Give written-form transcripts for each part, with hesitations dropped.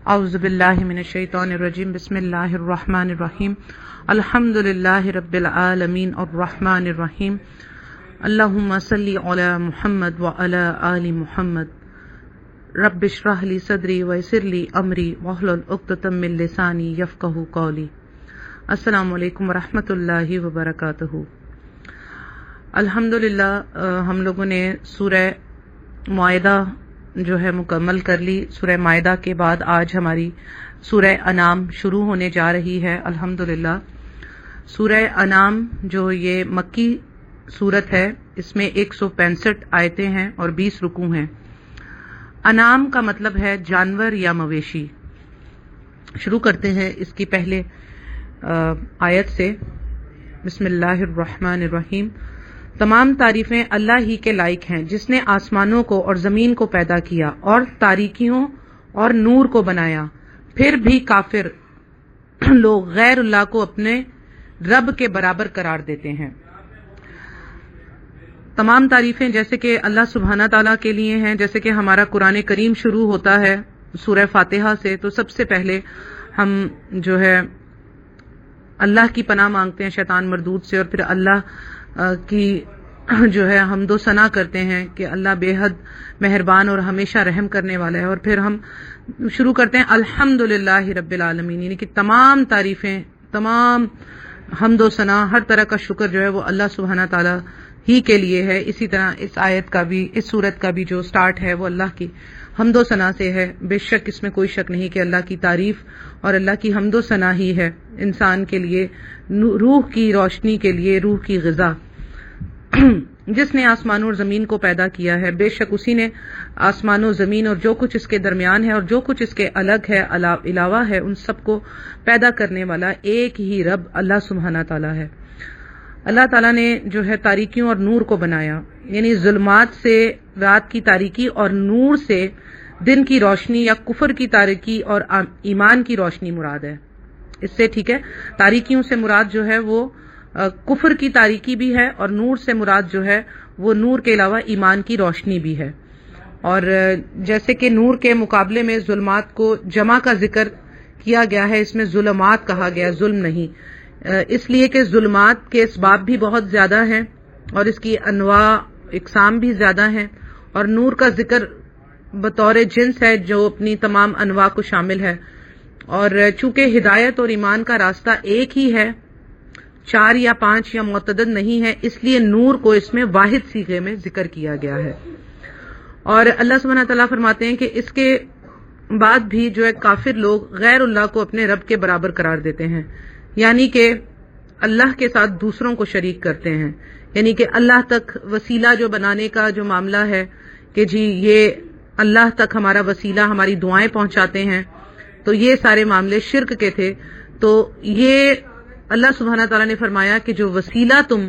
اعوذ باللہ من الشیطان الرجیم بسم اللہ الرحمن الرحیم الحمد للہ رب العالمین الرحمن الرحیم اللہم صلی علی محمد وعلی آل محمد رب اشرح لی صدری ویسر لی امری واحلل عقدۃ من لسانی یفقہوا قولی۔ السلام علیکم ورحمۃ اللہ وبرکاتہ۔ الحمدللہ ہم لوگوں نے سورہ مائدہ جو ہے مکمل کر لی۔ سورہ مائدہ کے بعد آج ہماری سورہ انعام شروع ہونے جا رہی ہے۔ الحمدللہ سورہ انعام جو یہ مکی سورت ہے، اس میں 165 آیتیں ہیں اور 20 رکوع ہیں۔ انعام کا مطلب ہے جانور یا مویشی۔ شروع کرتے ہیں اس کی پہلے آیت سے۔ بسم اللہ الرحمن الرحیم۔ تمام تعریفیں اللہ ہی کے لائق ہیں جس نے آسمانوں کو اور زمین کو پیدا کیا اور تاریکیوں اور نور کو بنایا۔ پھر بھی کافر لوگ غیر اللہ کو اپنے رب کے برابر قرار دیتے ہیں۔ تمام تعریفیں جیسے کہ اللہ سبحانہ تعالیٰ کے لیے ہیں، جیسے کہ ہمارا قرآن کریم شروع ہوتا ہے سورہ فاتحہ سے، تو سب سے پہلے ہم جو ہے اللہ کی پناہ مانگتے ہیں شیطان مردود سے، اور پھر اللہ کی جو ہے حمد و ثنا کرتے ہیں کہ اللہ بے حد مہربان اور ہمیشہ رحم کرنے والا ہے، اور پھر ہم شروع کرتے ہیں الحمدللہ رب العالمین، یعنی کہ تمام تعریفیں، تمام حمد و ثنا، ہر طرح کا شکر جو ہے وہ اللہ سبحانہ تعالیٰ ہی کے لیے ہے۔ اسی طرح اس آیت کا بھی، اس سورت کا بھی جو سٹارٹ ہے وہ اللہ کی حمد و ثنا سے ہے۔ بے شک اس میں کوئی شک نہیں کہ اللہ کی تعریف اور اللہ کی حمد و ثنا ہی ہے انسان کے لیے روح کی روشنی کے لیے، روح کی غذا۔ جس نے آسمانوں اور زمین کو پیدا کیا ہے، بے شک اسی نے آسمانوں، زمین اور جو کچھ اس کے درمیان ہے اور جو کچھ اس کے الگ ہے، علاوہ ہے، ان سب کو پیدا کرنے والا ایک ہی رب اللہ سبحانہ تعالیٰ ہے۔ اللہ تعالیٰ نے جو ہے تاریکیوں اور نور کو بنایا، یعنی ظلمات سے رات کی تاریکی اور نور سے دن کی روشنی یا کفر کی تاریکی اور ایمان کی روشنی مراد ہے۔ اس سے ٹھیک ہے، تاریکیوں سے مراد جو ہے وہ کفر کی تاریکی بھی ہے، اور نور سے مراد جو ہے وہ نور کے علاوہ ایمان کی روشنی بھی ہے۔ اور جیسے کہ نور کے مقابلے میں ظلمات کو جمع کا ذکر کیا گیا ہے، اس میں ظلمات کہا گیا، ظلم نہیں، اس لیے کہ ظلمات کے اسباب بھی بہت زیادہ ہیں اور اس کی انواع اقسام بھی زیادہ ہیں، اور نور کا ذکر بطور جنس ہے جو اپنی تمام انواع کو شامل ہے۔ اور چونکہ ہدایت اور ایمان کا راستہ ایک ہی ہے، 4 یا 5 یا متعدد نہیں ہے، اس لیے نور کو اس میں واحد صیغے میں ذکر کیا گیا ہے۔ اور اللہ سبحانہ تعالیٰ فرماتے ہیں کہ اس کے بعد بھی جو ہے کافر لوگ غیر اللہ کو اپنے رب کے برابر قرار دیتے ہیں، یعنی کہ اللہ کے ساتھ دوسروں کو شریک کرتے ہیں، یعنی کہ اللہ تک وسیلہ جو بنانے کا جو معاملہ ہے کہ جی یہ اللہ تک ہمارا وسیلہ ہماری دعائیں پہنچاتے ہیں، تو یہ سارے معاملے شرک کے تھے۔ تو یہ اللہ سبحانہ تعالیٰ نے فرمایا کہ جو وسیلہ تم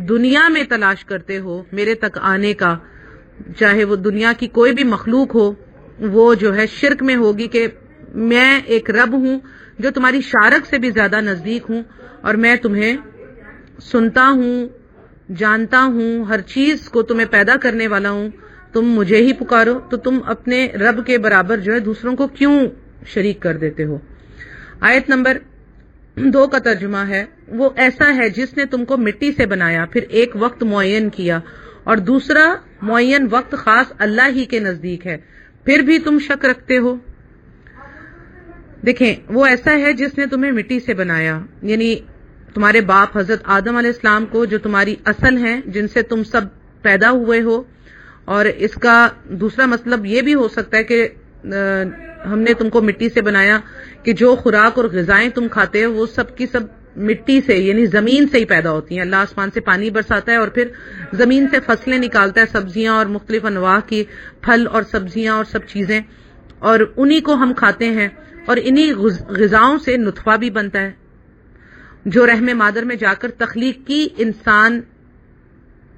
دنیا میں تلاش کرتے ہو میرے تک آنے کا، چاہے وہ دنیا کی کوئی بھی مخلوق ہو، وہ جو ہے شرک میں ہوگی کہ میں ایک رب ہوں جو تمہاری شارک سے بھی زیادہ نزدیک ہوں، اور میں تمہیں سنتا ہوں، جانتا ہوں، ہر چیز کو تمہیں پیدا کرنے والا ہوں، تم مجھے ہی پکارو، تو تم اپنے رب کے برابر جو ہے دوسروں کو کیوں شریک کر دیتے ہو۔ آیت نمبر 2 کا ترجمہ ہے، وہ ایسا ہے جس نے تم کو مٹی سے بنایا، پھر ایک وقت معین کیا اور دوسرا معین وقت خاص اللہ ہی کے نزدیک ہے، پھر بھی تم شک رکھتے ہو۔ دیکھیں، وہ ایسا ہے جس نے تمہیں مٹی سے بنایا، یعنی تمہارے باپ حضرت آدم علیہ السلام کو، جو تمہاری اصل ہیں، جن سے تم سب پیدا ہوئے ہو۔ اور اس کا دوسرا مطلب یہ بھی ہو سکتا ہے کہ ہم نے تم کو مٹی سے بنایا کہ جو خوراک اور غذائیں تم کھاتے ہو وہ سب کی سب مٹی سے، یعنی زمین سے ہی پیدا ہوتی ہیں۔ اللہ آسمان سے پانی برساتا ہے اور پھر زمین سے فصلیں نکالتا ہے، سبزیاں اور مختلف انواع کی پھل اور سبزیاں اور سب چیزیں، اور انہی کو ہم کھاتے ہیں، اور انہی غذاؤں سے نطفہ بھی بنتا ہے جو رحم مادر میں جا کر تخلیقی انسان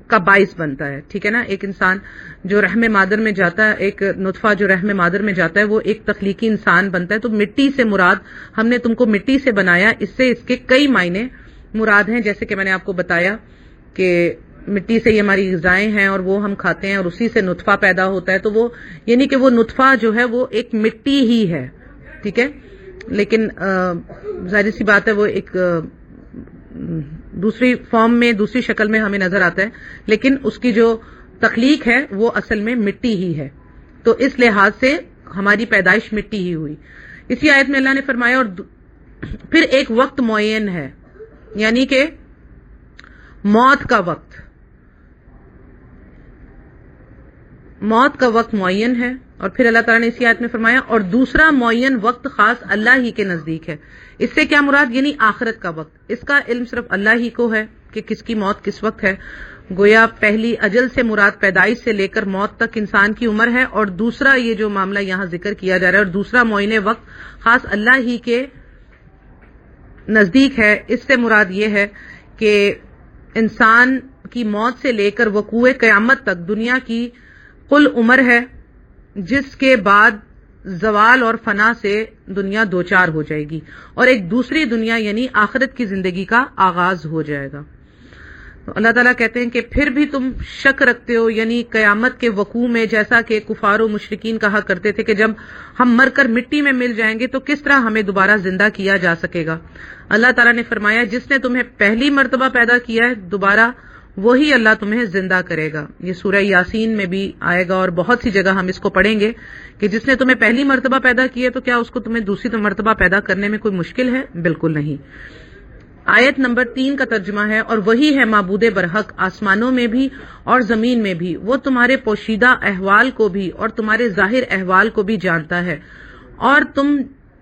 کا باعث بنتا ہے۔ ٹھیک ہے نا، ایک انسان جو رحم مادر میں جاتا ہے، ایک نطفہ جو رحم مادر میں جاتا ہے، وہ ایک تخلیقی انسان بنتا ہے۔ تو مٹی سے مراد، ہم نے تم کو مٹی سے بنایا، اس سے اس کے کئی معنی مراد ہیں، جیسے کہ میں نے آپ کو بتایا کہ مٹی سے ہی ہماری غذائیں ہیں اور وہ ہم کھاتے ہیں، اور اسی سے نطفہ پیدا ہوتا ہے۔ تو وہ یعنی کہ وہ نطفہ جو ہے وہ ایک مٹی ہی ہے۔ ٹھیک ہے، لیکن ظاہر سی بات ہے وہ ایک دوسری فارم میں دوسری شکل میں ہمیں نظر آتا ہے، لیکن اس کی جو تخلیق ہے وہ اصل میں مٹی ہی ہے، تو اس لحاظ سے ہماری پیدائش مٹی ہی ہوئی۔ اسی آیت میں اللہ نے فرمایا اور پھر ایک وقت معین ہے، یعنی کہ موت کا وقت معین ہے، اور پھر اللہ تعالیٰ نے اسی آیت میں فرمایا اور دوسرا معین وقت خاص اللہ ہی کے نزدیک ہے۔ اس سے کیا مراد؟ یعنی آخرت کا وقت، اس کا علم صرف اللہ ہی کو ہے کہ کس کی موت کس وقت ہے۔ گویا پہلی اجل سے مراد پیدائش سے لے کر موت تک انسان کی عمر ہے، اور دوسرا یہ جو معاملہ یہاں ذکر کیا جا رہا ہے اور دوسرا معین وقت خاص اللہ ہی کے نزدیک ہے، اس سے مراد یہ ہے کہ انسان کی موت سے لے کر وقوع قیامت تک دنیا کی کل عمر ہے، جس کے بعد زوال اور فنا سے دنیا دوچار ہو جائے گی اور ایک دوسری دنیا یعنی آخرت کی زندگی کا آغاز ہو جائے گا۔ تو اللہ تعالیٰ کہتے ہیں کہ پھر بھی تم شک رکھتے ہو، یعنی قیامت کے وقوع میں، جیسا کہ کفار و مشرکین کہا کرتے تھے کہ جب ہم مر کر مٹی میں مل جائیں گے تو کس طرح ہمیں دوبارہ زندہ کیا جا سکے گا۔ اللہ تعالیٰ نے فرمایا جس نے تمہیں پہلی مرتبہ پیدا کیا ہے دوبارہ وہی اللہ تمہیں زندہ کرے گا۔ یہ سورہ یاسین میں بھی آئے گا اور بہت سی جگہ ہم اس کو پڑھیں گے کہ جس نے تمہیں پہلی مرتبہ پیدا کیا تو کیا اس کو تمہیں دوسری مرتبہ پیدا کرنے میں کوئی مشکل ہے؟ بالکل نہیں۔ آیت نمبر 3 کا ترجمہ ہے اور وہی ہے معبود برحق آسمانوں میں بھی اور زمین میں بھی، وہ تمہارے پوشیدہ احوال کو بھی اور تمہارے ظاہر احوال کو بھی جانتا ہے، اور تم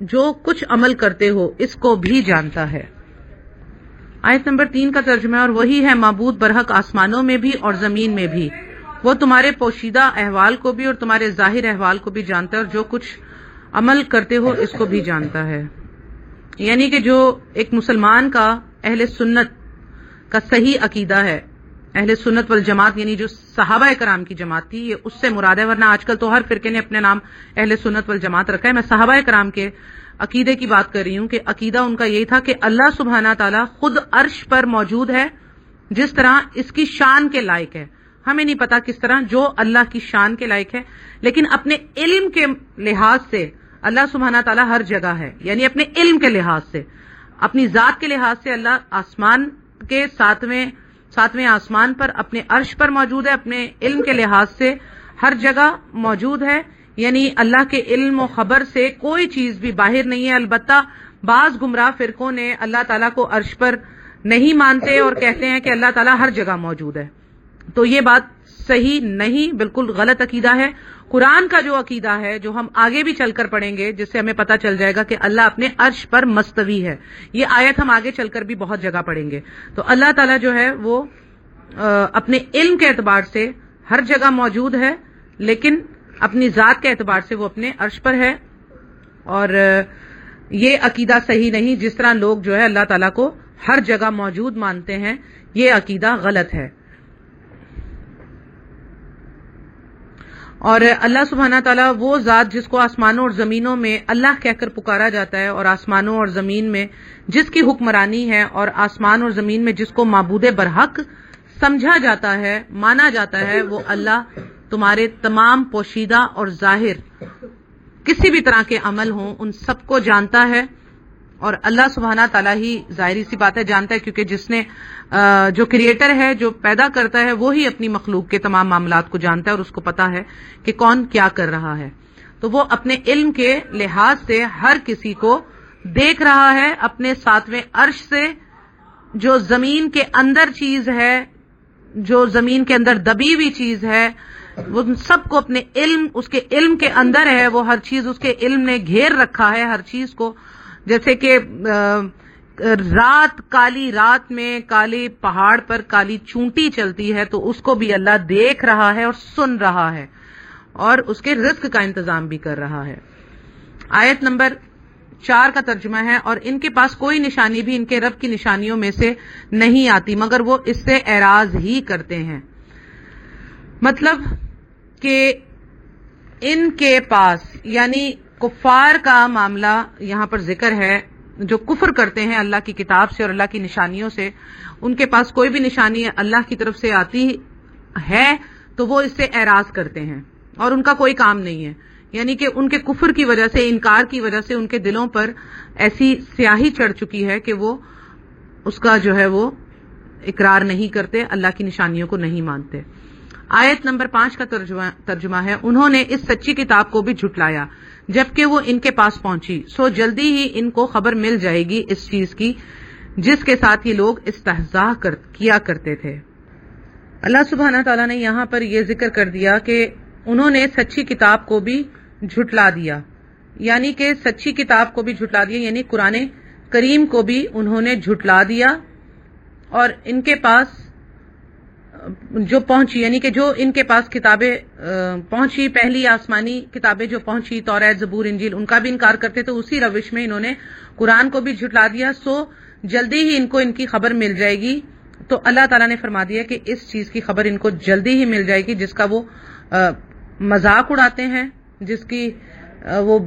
جو کچھ عمل کرتے ہو اس کو بھی جانتا ہے۔ آیت نمبر 3 کا ترجمہ ہے اور وہی ہے معبود برحق آسمانوں میں بھی اور زمین میں بھی، وہ تمہارے پوشیدہ احوال کو بھی اور تمہارے ظاہر احوال کو بھی جانتا ہے، اور جو کچھ عمل کرتے ہو اس کو بھی جانتا ہے۔ یعنی کہ جو ایک مسلمان کا اہل سنت کا صحیح عقیدہ ہے، اہل سنت والجماعت یعنی جو صحابہ کرام کی جماعت تھی، یہ اس سے مراد ہے، ورنہ آج کل تو ہر فرقے نے اپنے نام اہل سنت والجماعت رکھا ہے۔ میں صحابہ کرام کے عقیدے کی بات کر رہی ہوں کہ عقیدہ ان کا یہی تھا کہ اللہ سبحانہ تعالیٰ خود عرش پر موجود ہے جس طرح اس کی شان کے لائق ہے۔ ہمیں نہیں پتا کس طرح، جو اللہ کی شان کے لائق ہے، لیکن اپنے علم کے لحاظ سے اللہ سبحانہ تعالیٰ ہر جگہ ہے، یعنی اپنے علم کے لحاظ سے، اپنی ذات کے لحاظ سے اللہ آسمان کے ساتویں آسمان پر اپنے عرش پر موجود ہے، اپنے علم کے لحاظ سے ہر جگہ موجود ہے، یعنی اللہ کے علم و خبر سے کوئی چیز بھی باہر نہیں ہے۔ البتہ بعض گمراہ فرقوں نے اللہ تعالیٰ کو عرش پر نہیں مانتے اور کہتے ہیں کہ اللہ تعالیٰ ہر جگہ موجود ہے، تو یہ بات صحیح نہیں، بالکل غلط عقیدہ ہے۔ قرآن کا جو عقیدہ ہے، جو ہم آگے بھی چل کر پڑھیں گے، جس سے ہمیں پتہ چل جائے گا کہ اللہ اپنے عرش پر مستوی ہے، یہ آیت ہم آگے چل کر بھی بہت جگہ پڑھیں گے۔ تو اللہ تعالیٰ جو ہے وہ اپنے علم کے اعتبار سے ہر جگہ موجود ہے، لیکن اپنی ذات کے اعتبار سے وہ اپنے عرش پر ہے، اور یہ عقیدہ صحیح نہیں۔ جس طرح لوگ جو ہے اللہ تعالیٰ کو ہر جگہ موجود مانتے ہیں، یہ عقیدہ غلط ہے۔ اور اللہ سبحانہ تعالیٰ وہ ذات جس کو آسمانوں اور زمینوں میں اللہ کہہ کر پکارا جاتا ہے، اور آسمانوں اور زمین میں جس کی حکمرانی ہے، اور آسمان اور زمین میں جس کو معبود برحق سمجھا جاتا ہے، مانا جاتا ہے، وہ اللہ تمہارے تمام پوشیدہ اور ظاہر کسی بھی طرح کے عمل ہوں ان سب کو جانتا ہے، اور اللہ سبحانہ تعالیٰ ہی ظاہری سی بات ہے جانتا ہے، کیونکہ جس نے جو کریٹر ہے، جو پیدا کرتا ہے، وہی اپنی مخلوق کے تمام معاملات کو جانتا ہے اور اس کو پتا ہے کہ کون کیا کر رہا ہے۔ تو وہ اپنے علم کے لحاظ سے ہر کسی کو دیکھ رہا ہے، اپنے ساتویں عرش سے جو زمین کے اندر چیز ہے، جو زمین کے اندر دبی ہوئی چیز ہے، وہ سب کو اپنے علم، اس کے علم کے اندر ہے، وہ ہر چیز اس کے علم نے گھیر رکھا ہے ہر چیز کو۔ جیسے کہ رات، کالی رات میں کالے پہاڑ پر کالی چونٹی چلتی ہے، تو اس کو بھی اللہ دیکھ رہا ہے اور سن رہا ہے، اور اس کے رزق کا انتظام بھی کر رہا ہے۔ آیت نمبر 4 کا ترجمہ ہے اور ان کے پاس کوئی نشانی بھی ان کے رب کی نشانیوں میں سے نہیں آتی مگر وہ اس سے اعراض ہی کرتے ہیں۔ مطلب کہ ان کے پاس، یعنی کفار کا معاملہ یہاں پر ذکر ہے، جو کفر کرتے ہیں اللہ کی کتاب سے اور اللہ کی نشانیوں سے، ان کے پاس کوئی بھی نشانی اللہ کی طرف سے آتی ہے تو وہ اس سے اعراض کرتے ہیں اور ان کا کوئی کام نہیں ہے، یعنی کہ ان کے کفر کی وجہ سے، انکار کی وجہ سے ان کے دلوں پر ایسی سیاہی چڑھ چکی ہے کہ وہ اس کا جو ہے وہ اقرار نہیں کرتے، اللہ کی نشانیوں کو نہیں مانتے۔ آیت نمبر 5 کا ترجمہ ہے، انہوں نے اس سچی کتاب کو بھی جھٹلایا جبکہ وہ ان کے پاس پہنچی، سو جلدی ہی ان کو خبر مل جائے گی اس چیز کی جس کے ساتھ یہ لوگ استہزاء کیا کرتے تھے۔ اللہ سبحانہ تعالیٰ نے یہاں پر یہ ذکر کر دیا کہ انہوں نے سچی کتاب کو بھی جھٹلا دیا، یعنی کہ سچی کتاب کو بھی جھٹلا دیا، یعنی قرآن کریم کو بھی انہوں نے جھٹلا دیا، اور ان کے پاس جو پہنچی، یعنی کہ جو ان کے پاس کتابیں پہنچی، پہلی آسمانی کتابیں جو پہنچی، توریت، زبور، انجیل، ان کا بھی انکار کرتے، تو اسی روش میں انہوں نے قرآن کو بھی جھٹلا دیا، سو جلدی ہی ان کو ان کی خبر مل جائے گی۔ تو اللہ تعالیٰ نے فرما دیا کہ اس چیز کی خبر ان کو جلدی ہی مل جائے گی جس کا وہ مذاق اڑاتے ہیں، جس کی وہ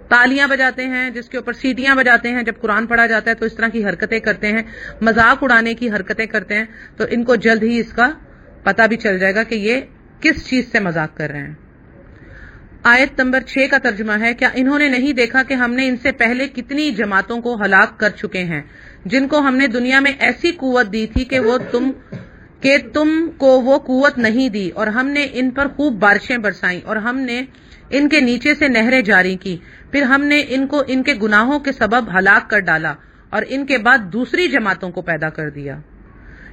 تالیاں بجاتے ہیں، جس کے اوپر سیٹیاں بجاتے ہیں جب قرآن پڑھا جاتا ہے، تو اس طرح کی حرکتیں کرتے ہیں، مذاق اڑانے کی حرکتیں کرتے ہیں، تو ان کو جلد ہی اس کا پتہ بھی چل جائے گا کہ یہ کس چیز سے مذاق کر رہے ہیں۔ آیت نمبر 6 کا ترجمہ ہے، کیا انہوں نے نہیں دیکھا کہ ہم نے ان سے پہلے کتنی جماعتوں کو ہلاک کر چکے ہیں جن کو ہم نے دنیا میں ایسی قوت دی تھی کہ تم کو وہ قوت نہیں دی، اور ہم نے ان پر خوب بارشیں برسائیں، اور ہم نے ان کے نیچے سے نہریں جاری کی، پھر ہم نے ان کو ان کے گناہوں کے سبب ہلاک کر ڈالا، اور ان کے بعد دوسری جماعتوں کو پیدا کر دیا۔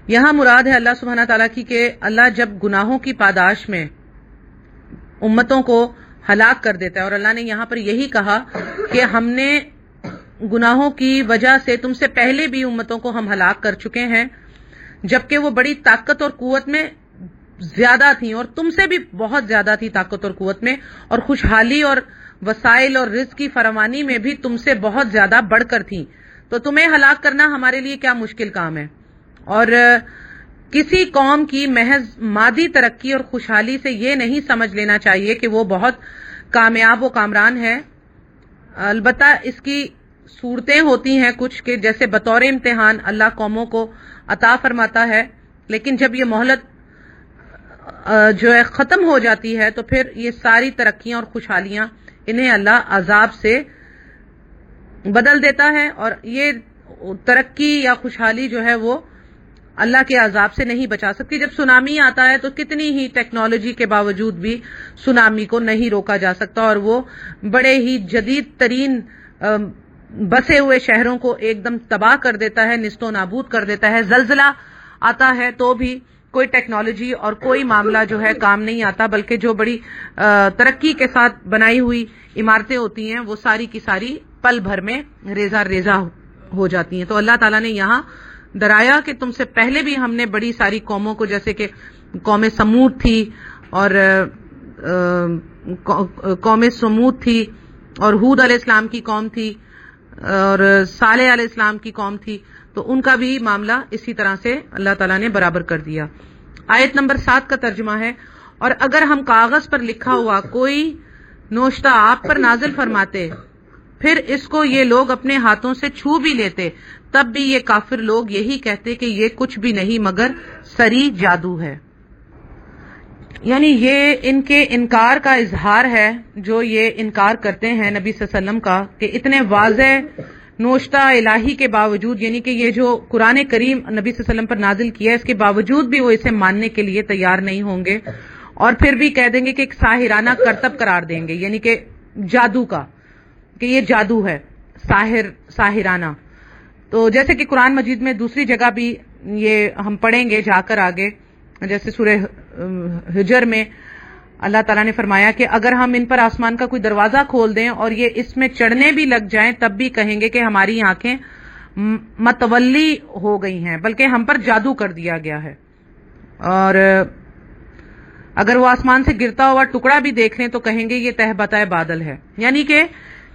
یہاں مراد ہے اللہ سبحانہ تعالیٰ کی کہ اللہ جب گناہوں کی پاداش میں امتوں کو ہلاک کر دیتا ہے، اور اللہ نے یہاں پر یہی کہا کہ ہم نے گناہوں کی وجہ سے تم سے پہلے بھی امتوں کو ہم ہلاک کر چکے ہیں، جبکہ وہ بڑی طاقت اور قوت میں زیادہ تھیں، اور تم سے بھی بہت زیادہ تھی طاقت اور قوت میں، اور خوشحالی اور وسائل اور رزق کی فراوانی میں بھی تم سے بہت زیادہ بڑھ کر تھیں، تو تمہیں ہلاک کرنا ہمارے لیے کیا مشکل کام ہے۔ اور کسی قوم کی محض مادی ترقی اور خوشحالی سے یہ نہیں سمجھ لینا چاہیے کہ وہ بہت کامیاب و کامران ہے، البتہ اس کی صورتیں ہوتی ہیں کچھ کہ جیسے بطور امتحان اللہ قوموں کو عطا فرماتا ہے، لیکن جب یہ مہلت جو ہے ختم ہو جاتی ہے تو پھر یہ ساری ترقیاں اور خوشحالیاں انہیں اللہ عذاب سے بدل دیتا ہے، اور یہ ترقی یا خوشحالی جو ہے وہ اللہ کے عذاب سے نہیں بچا سکتی۔ جب سونامی آتا ہے تو کتنی ہی ٹیکنالوجی کے باوجود بھی سونامی کو نہیں روکا جا سکتا، اور وہ بڑے ہی جدید ترین بسے ہوئے شہروں کو ایک دم تباہ کر دیتا ہے، نیست و نابود کر دیتا ہے۔ زلزلہ آتا ہے تو بھی کوئی ٹیکنالوجی اور کوئی معاملہ جو ہے کام نہیں آتا، بلکہ جو بڑی ترقی کے ساتھ بنائی ہوئی عمارتیں ہوتی ہیں وہ ساری کی ساری پل بھر میں ریزہ ریزہ ہو جاتی ہیں۔ تو اللہ تعالیٰ نے یہاں ڈرایا کہ تم سے پہلے بھی ہم نے بڑی ساری قوموں کو، جیسے کہ قوم سمود تھی، اور قوم سمود تھی، اور ہود علیہ السلام کی قوم تھی، اور صالح علیہ السلام کی قوم تھی، تو ان کا بھی معاملہ اسی طرح سے اللہ تعالیٰ نے برابر کر دیا۔ آیت نمبر 7 کا ترجمہ ہے، اور اگر ہم کاغذ پر لکھا ہوا کوئی نوشتہ آپ پر نازل فرماتے، پھر اس کو یہ لوگ اپنے ہاتھوں سے چھو بھی لیتے، تب بھی یہ کافر لوگ یہی کہتے کہ یہ کچھ بھی نہیں مگر سری جادو ہے۔ یعنی یہ ان کے انکار کا اظہار ہے جو یہ انکار کرتے ہیں نبی صلی اللہ علیہ وسلم کا، کہ اتنے واضح نوشتہ الہی کے باوجود، یعنی کہ یہ جو قرآن کریم نبی صلی اللہ علیہ وسلم پر نازل کیا ہے، اس کے باوجود بھی وہ اسے ماننے کے لیے تیار نہیں ہوں گے، اور پھر بھی کہہ دیں گے کہ ایک ساحرانہ کرتب قرار دیں گے، یعنی کہ جادو کا، کہ یہ جادو ہے، ساحرانہ۔ تو جیسے کہ قرآن مجید میں دوسری جگہ بھی یہ ہم پڑھیں گے جا کر آگے، جیسے سورہ حجر میں اللہ تعالیٰ نے فرمایا کہ اگر ہم ان پر آسمان کا کوئی دروازہ کھول دیں اور یہ اس میں چڑھنے بھی لگ جائیں، تب بھی کہیں گے کہ ہماری آنکھیں متولی ہو گئی ہیں، بلکہ ہم پر جادو کر دیا گیا ہے۔ اور اگر وہ آسمان سے گرتا ہوا ٹکڑا بھی دیکھ لیں تو کہیں گے یہ تہ بتہ بادل ہے۔ یعنی کہ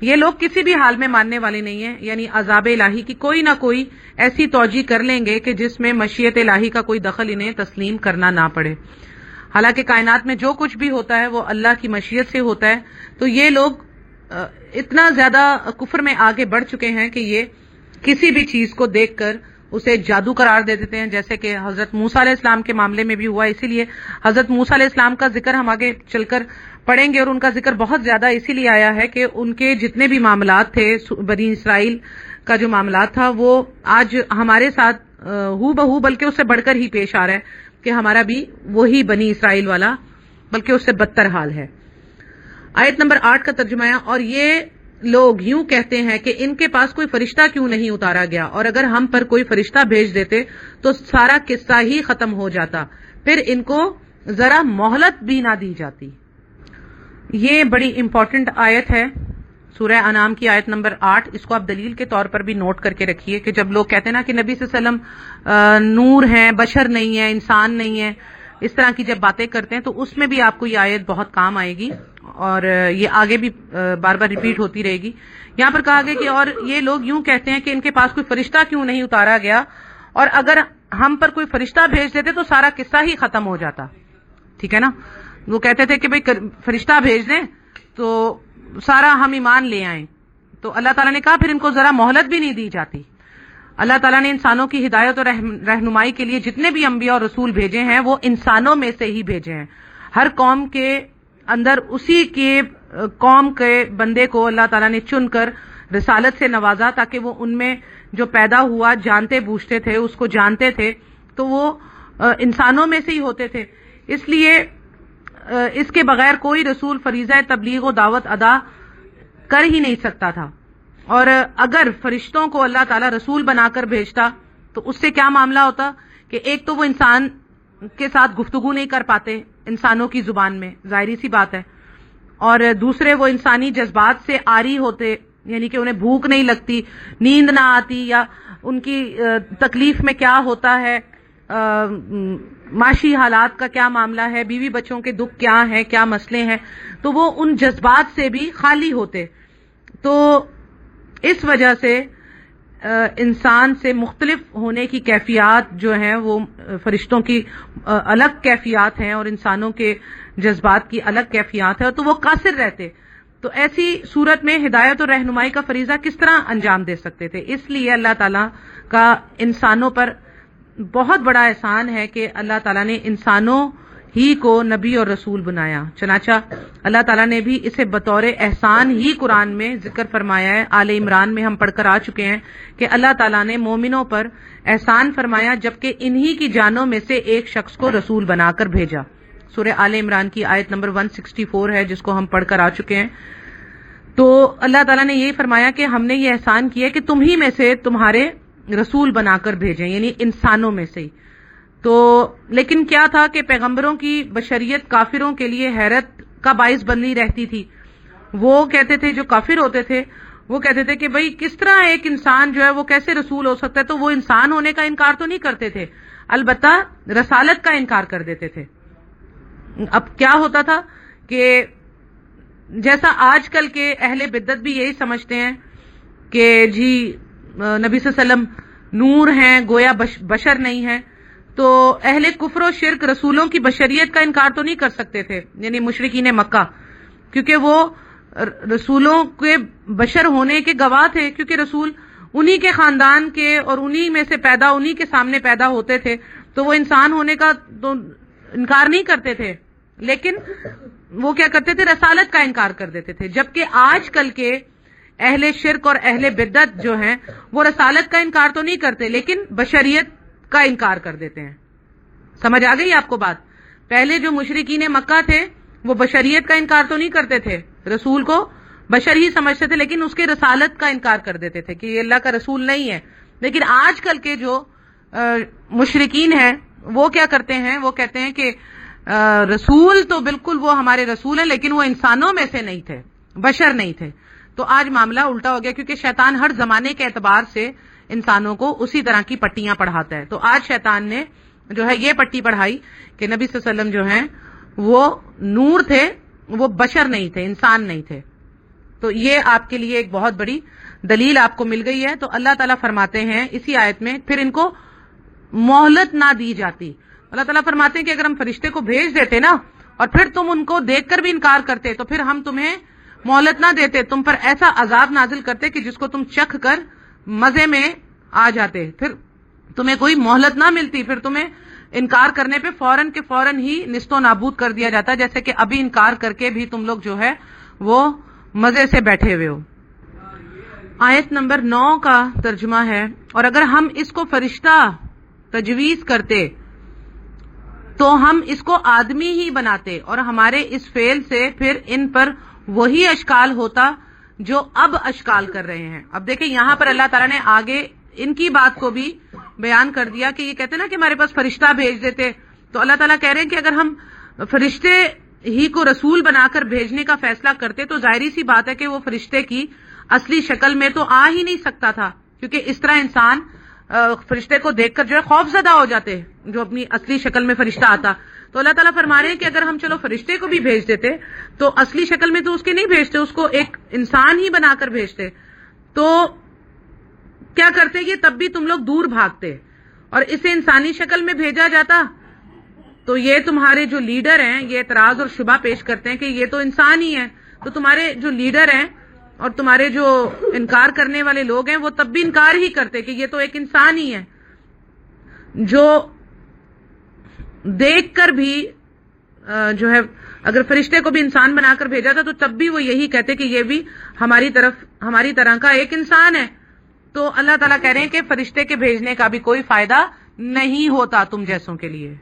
یہ لوگ کسی بھی حال میں ماننے والے نہیں ہیں، یعنی عذاب الہی کی کوئی نہ کوئی ایسی توجیہ کر لیں گے کہ جس میں مشیت الہی کا کوئی دخل انہیں تسلیم کرنا نہ پڑے۔ حالانکہ کائنات میں جو کچھ بھی ہوتا ہے وہ اللہ کی مشیت سے ہوتا ہے، تو یہ لوگ اتنا زیادہ کفر میں آگے بڑھ چکے ہیں کہ یہ کسی بھی چیز کو دیکھ کر اسے جادو قرار دے دیتے ہیں، جیسے کہ حضرت موسیٰ علیہ السلام کے معاملے میں بھی ہوا۔ اسی لیے حضرت موسیٰ علیہ السلام کا ذکر ہم آگے چل کر پڑھیں گے, اور ان کا ذکر بہت زیادہ اسی لیے آیا ہے کہ ان کے جتنے بھی معاملات تھے, بنی اسرائیل کا جو معاملات تھا, وہ آج ہمارے ساتھ ہو بہو بلکہ اس سے بڑھ کر ہی پیش آ رہا ہے کہ ہمارا بھی وہی بنی اسرائیل والا بلکہ اس سے بدتر حال ہے. آیت نمبر 8 کا ترجمہ ہے, اور یہ لوگ یوں کہتے ہیں کہ ان کے پاس کوئی فرشتہ کیوں نہیں اتارا گیا, اور اگر ہم پر کوئی فرشتہ بھیج دیتے تو سارا قصہ ہی ختم ہو جاتا, پھر ان کو ذرا مہلت بھی نہ دی جاتی. یہ بڑی امپورٹنٹ آیت ہے, سورہ انعام کی آیت نمبر 8. اس کو آپ دلیل کے طور پر بھی نوٹ کر کے رکھیے کہ جب لوگ کہتے ہیں نا کہ نبی صلی اللہ علیہ وسلم نور ہیں, بشر نہیں ہے, انسان نہیں ہے, اس طرح کی جب باتیں کرتے ہیں تو اس میں بھی آپ کو یہ آیت بہت کام آئے گی, اور یہ آگے بھی بار بار ریپیٹ ہوتی رہے گی. یہاں پر کہا گیا کہ اور یہ لوگ یوں کہتے ہیں کہ ان کے پاس کوئی فرشتہ کیوں نہیں اتارا گیا, اور اگر ہم پر کوئی فرشتہ بھیج دیتے تو سارا قصہ ہی ختم ہو جاتا. ٹھیک ہے نا, وہ کہتے تھے کہ بھئی فرشتہ بھیج دیں تو سارا ہم ایمان لے آئیں, تو اللہ تعالیٰ نے کہا پھر ان کو ذرا مہلت بھی نہیں دی جاتی. اللہ تعالیٰ نے انسانوں کی ہدایت اور رہنمائی کے لیے جتنے بھی انبیاء اور رسول بھیجے ہیں وہ انسانوں میں سے ہی بھیجے ہیں. ہر قوم کے اندر اسی کے قوم کے بندے کو اللہ تعالیٰ نے چن کر رسالت سے نوازا تاکہ وہ ان میں جو پیدا ہوا جانتے بوجھتے تھے, اس کو جانتے تھے, تو وہ انسانوں میں سے ہی ہوتے تھے. اس لیے اس کے بغیر کوئی رسول فریضہ تبلیغ و دعوت ادا کر ہی نہیں سکتا تھا. اور اگر فرشتوں کو اللہ تعالیٰ رسول بنا کر بھیجتا تو اس سے کیا معاملہ ہوتا کہ ایک تو وہ انسان کے ساتھ گفتگو نہیں کر پاتے انسانوں کی زبان میں, ظاہری سی بات ہے, اور دوسرے وہ انسانی جذبات سے عاری ہوتے, یعنی کہ انہیں بھوک نہیں لگتی, نیند نہ آتی, یا ان کی تکلیف میں کیا ہوتا ہے, معاشی حالات کا کیا معاملہ ہے, بیوی بچوں کے دکھ کیا ہیں, کیا مسئلے ہیں, تو وہ ان جذبات سے بھی خالی ہوتے. تو اس وجہ سے انسان سے مختلف ہونے کی کیفیات جو ہیں وہ فرشتوں کی الگ کیفیات ہیں اور انسانوں کے جذبات کی الگ کیفیات ہے, تو وہ قاصر رہتے. تو ایسی صورت میں ہدایت اور رہنمائی کا فریضہ کس طرح انجام دے سکتے تھے؟ اس لیے اللہ تعالیٰ کا انسانوں پر بہت بڑا احسان ہے کہ اللہ تعالیٰ نے انسانوں ہی کو نبی اور رسول بنایا. چنانچہ اللہ تعالیٰ نے بھی اسے بطور احسان ہی قرآن میں ذکر فرمایا ہے. آل عمران میں ہم پڑھ کر آ چکے ہیں کہ اللہ تعالیٰ نے مومنوں پر احسان فرمایا جبکہ انہی کی جانوں میں سے ایک شخص کو رسول بنا کر بھیجا. سورہ آل عمران کی آیت نمبر 164 ہے جس کو ہم پڑھ کر آ چکے ہیں. تو اللہ تعالیٰ نے یہی فرمایا کہ ہم نے یہ احسان کیا کہ تم ہی میں سے تمہارے رسول بنا کر بھیجیں, یعنی انسانوں میں سے ہی. تو لیکن کیا تھا کہ پیغمبروں کی بشریت کافروں کے لیے حیرت کا باعث بنی رہتی تھی. وہ کہتے تھے, جو کافر ہوتے تھے وہ کہتے تھے کہ بھئی کس طرح ایک انسان جو ہے وہ کیسے رسول ہو سکتا ہے. تو وہ انسان ہونے کا انکار تو نہیں کرتے تھے, البتہ رسالت کا انکار کر دیتے تھے. اب کیا ہوتا تھا کہ جیسا آج کل کے اہل بدعت بھی یہی سمجھتے ہیں کہ جی نبی صلی اللہ علیہ وسلم نور ہیں, گویا بشر نہیں ہیں. تو اہل کفر و شرک رسولوں کی بشریت کا انکار تو نہیں کر سکتے تھے, یعنی مشرکین مکہ, کیونکہ وہ رسولوں کے بشر ہونے کے گواہ تھے, کیونکہ رسول انہی کے خاندان کے اور انہی میں سے پیدا, انہی کے سامنے پیدا ہوتے تھے. تو وہ انسان ہونے کا تو انکار نہیں کرتے تھے, لیکن وہ کیا کرتے تھے, رسالت کا انکار کر دیتے تھے. جبکہ آج کل کے اہل شرک اور اہل بدعت جو ہیں وہ رسالت کا انکار تو نہیں کرتے لیکن بشریت کا انکار کر دیتے ہیں. سمجھ آ گئی آپ کو بات؟ پہلے جو مشرکین مکہ تھے وہ بشریت کا انکار تو نہیں کرتے تھے, رسول کو بشر ہی سمجھتے تھے, لیکن اس کے رسالت کا انکار کر دیتے تھے کہ یہ اللہ کا رسول نہیں ہے. لیکن آج کل کے جو مشرکین ہیں وہ کیا کرتے ہیں, وہ کہتے ہیں کہ رسول تو بالکل وہ ہمارے رسول ہیں لیکن وہ انسانوں میں سے نہیں تھے, بشر نہیں تھے. تو آج معاملہ الٹا ہو گیا کیونکہ شیطان ہر زمانے کے اعتبار سے انسانوں کو اسی طرح کی پٹیاں پڑھاتا ہے. تو آج شیطان نے جو ہے یہ پٹی پڑھائی کہ نبی صلی اللہ علیہ وسلم جو ہیں وہ نور تھے, وہ بشر نہیں تھے, انسان نہیں تھے. تو یہ آپ کے لیے ایک بہت بڑی دلیل آپ کو مل گئی ہے. تو اللہ تعالیٰ فرماتے ہیں اسی آیت میں, پھر ان کو مہلت نہ دی جاتی. اللہ تعالیٰ فرماتے ہیں کہ اگر ہم فرشتے کو بھیج دیتے نا اور پھر تم ان کو دیکھ کر بھی انکار کرتے تو پھر ہم تمہیں مہلت نہ دیتے, تم پر ایسا عذاب نازل کرتے کہ جس کو تم چکھ کر مزے میں آ جاتے. پھر تمہیں کوئی مہلت نہ ملتی, پھر تمہیں انکار کرنے پہ فوراً کے فوراً ہی نیست و نابود کر دیا جاتا ہے، جیسے کہ ابھی انکار کر کے بھی تم لوگ جو ہے وہ مزے سے بیٹھے ہوئے ہو۔ آیت نمبر 9 کا ترجمہ ہے، اور اگر ہم اس کو فرشتہ تجویز کرتے تو ہم اس کو آدمی ہی بناتے، اور ہمارے اس فعل سے پھر ان پر وہی اشکال ہوتا جو اب اشکال کر رہے ہیں۔ اب دیکھیں یہاں پر اللہ تعالیٰ نے آگے ان کی بات کو بھی بیان کر دیا کہ یہ کہتے ہیں نا کہ ہمارے پاس فرشتہ بھیج دیتے، تو اللہ تعالیٰ کہہ رہے ہیں کہ اگر ہم فرشتے ہی کو رسول بنا کر بھیجنے کا فیصلہ کرتے تو ظاہری سی بات ہے کہ وہ فرشتے کی اصلی شکل میں تو آ ہی نہیں سکتا تھا، کیونکہ اس طرح انسان فرشتے کو دیکھ کر جو ہے خوف زدہ ہو جاتے جو اپنی اصلی شکل میں فرشتہ آتا۔ تو اللہ تعالیٰ فرما رہے ہیں کہ اگر ہم چلو فرشتے کو بھی بھیج دیتے تو اصلی شکل میں تو اس کے نہیں بھیجتے، اس کو ایک انسان ہی بنا کر بھیجتے، تو کیا کرتے یہ تب بھی تم لوگ دور بھاگتے، اور اسے انسانی شکل میں بھیجا جاتا تو یہ تمہارے جو لیڈر ہیں یہ اعتراض اور شبہ پیش کرتے ہیں کہ یہ تو انسان ہی ہے، تو تمہارے جو لیڈر ہیں اور تمہارے جو انکار کرنے والے لوگ ہیں وہ تب بھی انکار ہی کرتے کہ یہ تو ایک انسان ہی ہے، جو دیکھ کر بھی جو ہے اگر فرشتے کو بھی انسان بنا کر بھیجا تھا تو تب بھی وہ یہی کہتے کہ یہ بھی ہماری طرح کا ایک انسان ہے۔ تو اللہ تعالیٰ کہہ رہے ہیں کہ فرشتے کے بھیجنے کا بھی کوئی فائدہ نہیں ہوتا تم جیسوں کے لیے۔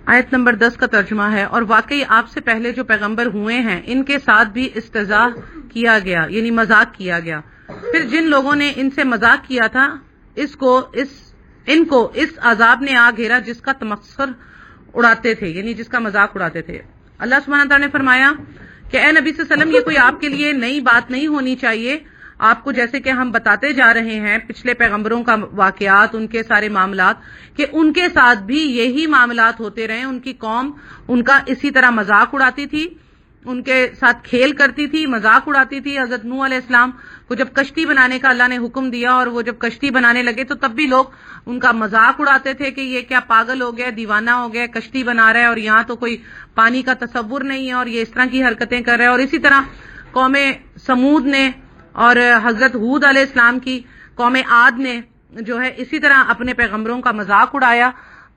آیت نمبر 10 کا ترجمہ ہے، اور واقعی آپ سے پہلے جو پیغمبر ہوئے ہیں ان کے ساتھ بھی استہزاء کیا گیا، یعنی مذاق کیا گیا، پھر جن لوگوں نے ان سے مذاق کیا تھا ان کو اس عذاب نے آ گھیرا جس کا تمسخر اڑاتے تھے، یعنی جس کا مذاق اڑاتے تھے۔ اللہ سبحانہ تعالیٰ نے فرمایا کہ اے نبی صلی اللہ علیہ وسلم یہ کوئی آپ کے لیے نئی بات نہیں ہونی چاہیے، آپ کو جیسے کہ ہم بتاتے جا رہے ہیں پچھلے پیغمبروں کا واقعات، ان کے سارے معاملات، کہ ان کے ساتھ بھی یہی معاملات ہوتے رہے، ان کی قوم ان کا اسی طرح مذاق اڑاتی تھی، ان کے ساتھ کھیل کرتی تھی، مذاق اڑاتی تھی۔ حضرت نوح علیہ السلام کو جب کشتی بنانے کا اللہ نے حکم دیا اور وہ جب کشتی بنانے لگے تو تب بھی لوگ ان کا مذاق اڑاتے تھے کہ یہ کیا پاگل ہو گیا، دیوانہ ہو گیا، کشتی بنا رہا ہے اور یہاں تو کوئی پانی کا تصور نہیں ہے اور یہ اس طرح کی حرکتیں کر رہے ہیں۔ اور اسی طرح قوم سمود نے اور حضرت ہود علیہ السلام کی قوم عاد نے جو ہے اسی طرح اپنے پیغمبروں کا مذاق اڑایا،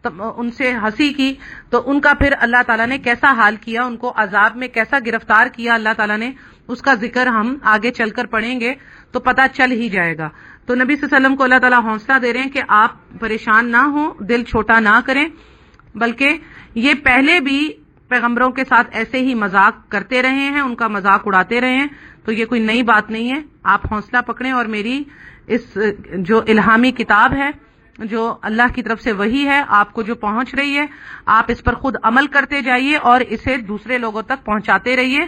ان سے ہنسی کی، تو ان کا پھر اللہ تعالیٰ نے کیسا حال کیا، ان کو عذاب میں کیسا گرفتار کیا اللہ تعالیٰ نے، اس کا ذکر ہم آگے چل کر پڑھیں گے تو پتہ چل ہی جائے گا۔ تو نبی صلی اللہ علیہ وسلم کو اللہ تعالیٰ حوصلہ دے رہے ہیں کہ آپ پریشان نہ ہوں، دل چھوٹا نہ کریں، بلکہ یہ پہلے بھی پیغمبروں کے ساتھ ایسے ہی مذاق کرتے رہے ہیں، ان کا مذاق اڑاتے رہے ہیں، تو یہ کوئی نئی بات نہیں ہے۔ آپ حوصلہ پکڑیں اور میری اس جو الہامی کتاب ہے، جو اللہ کی طرف سے وحی ہے، آپ کو جو پہنچ رہی ہے، آپ اس پر خود عمل کرتے جائیے اور اسے دوسرے لوگوں تک پہنچاتے رہیے۔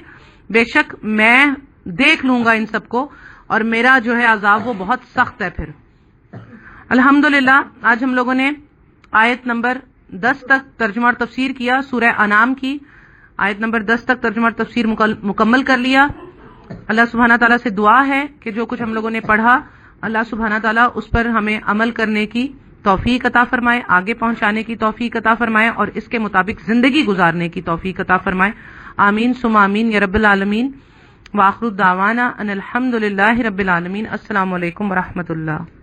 بے شک میں دیکھ لوں گا ان سب کو، اور میرا جو ہے عذاب وہ بہت سخت ہے۔ پھر الحمدللہ آج ہم لوگوں نے آیت نمبر 10 تک ترجمہ اور تفسیر کیا، سورہ انعام کی آیت نمبر 10 تک ترجمہ اور تفسیر مکمل کر لیا۔ اللہ سبحانہ تعالیٰ سے دعا ہے کہ جو کچھ ہم لوگوں نے پڑھا اللہ سبحانہ تعالیٰ اس پر ہمیں عمل کرنے کی توفیق عطا فرمائے، آگے پہنچانے کی توفیق عطا فرمائے اور اس کے مطابق زندگی گزارنے کی توفیق عطا فرمائے۔ آمین ثم آمین یا رب العالمین۔ وآخر دعوانا ان الحمد للہ رب العالمین۔ السلام علیکم ورحمۃ اللہ۔